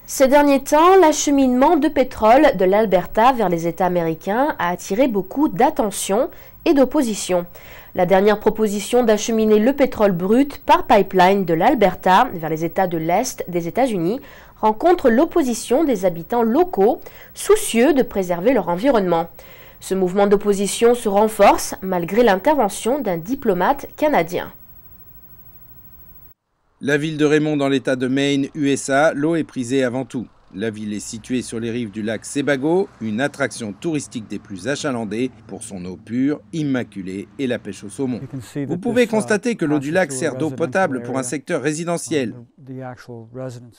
Ces derniers temps, l'acheminement de pétrole de l'Alberta vers les États américains a attiré beaucoup d'attention et d'opposition. La dernière proposition d'acheminer le pétrole brut par pipeline de l'Alberta vers les États de l'Est des États-Unis rencontre l'opposition des habitants locaux, soucieux de préserver leur environnement. Ce mouvement d'opposition se renforce malgré l'intervention d'un diplomate canadien. La ville de Raymond dans l'État de Maine, USA, l'eau est prisée avant tout. La ville est située sur les rives du lac Sebago, une attraction touristique des plus achalandées pour son eau pure, immaculée et la pêche au saumon. Vous pouvez constater que l'eau du lac sert d'eau potable pour un secteur résidentiel.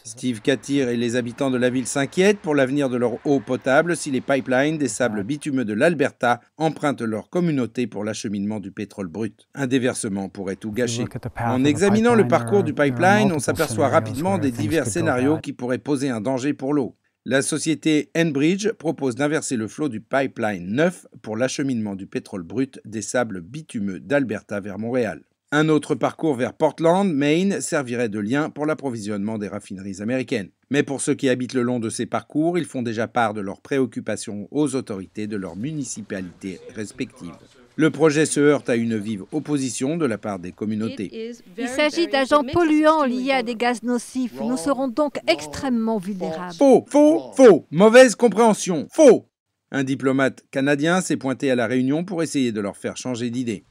Steve Katir et les habitants de la ville s'inquiètent pour l'avenir de leur eau potable si les pipelines des sables bitumeux de l'Alberta empruntent leur communauté pour l'acheminement du pétrole brut. Un déversement pourrait tout gâcher. En examinant le parcours du pipeline, on s'aperçoit rapidement des divers scénarios qui pourraient poser un danger pour l'eau. La société Enbridge propose d'inverser le flot du pipeline 9 pour l'acheminement du pétrole brut des sables bitumeux d'Alberta vers Montréal. Un autre parcours vers Portland, Maine, servirait de lien pour l'approvisionnement des raffineries américaines. Mais pour ceux qui habitent le long de ces parcours, ils font déjà part de leurs préoccupations aux autorités de leurs municipalités respectives. Le projet se heurte à une vive opposition de la part des communautés. Il s'agit d'agents polluants liés à des gaz nocifs. Nous serons donc extrêmement vulnérables. Faux, faux, faux. Mauvaise compréhension. Faux. Un diplomate canadien s'est pointé à la réunion pour essayer de leur faire changer d'idée.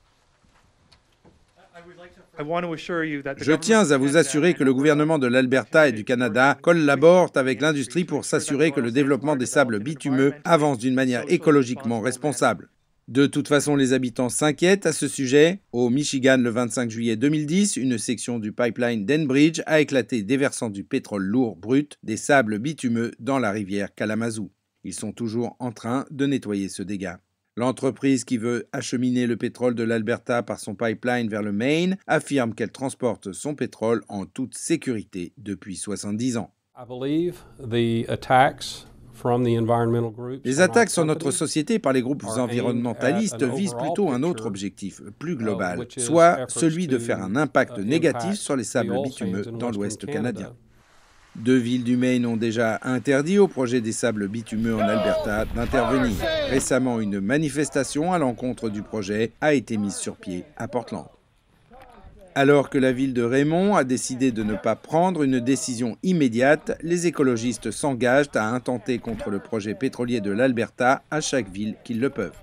Je tiens à vous assurer que le gouvernement de l'Alberta et du Canada collaborent avec l'industrie pour s'assurer que le développement des sables bitumeux avance d'une manière écologiquement responsable. De toute façon, les habitants s'inquiètent à ce sujet. Au Michigan, le 25 juillet 2010, une section du pipeline d'Enbridge a éclaté déversant du pétrole lourd brut, des sables bitumeux dans la rivière Kalamazoo. Ils sont toujours en train de nettoyer ce dégât. L'entreprise qui veut acheminer le pétrole de l'Alberta par son pipeline vers le Maine affirme qu'elle transporte son pétrole en toute sécurité depuis 70 ans. Les attaques sur notre société par les groupes environnementalistes visent plutôt un autre objectif, plus global, soit celui de faire un impact négatif sur les sables bitumeux dans l'Ouest canadien. 2 villes du Maine ont déjà interdit au projet des sables bitumeux en Alberta d'intervenir. Récemment, une manifestation à l'encontre du projet a été mise sur pied à Portland. Alors que la ville de Raymond a décidé de ne pas prendre une décision immédiate, les écologistes s'engagent à intenter contre le projet pétrolier de l'Alberta à chaque ville qu'ils le peuvent.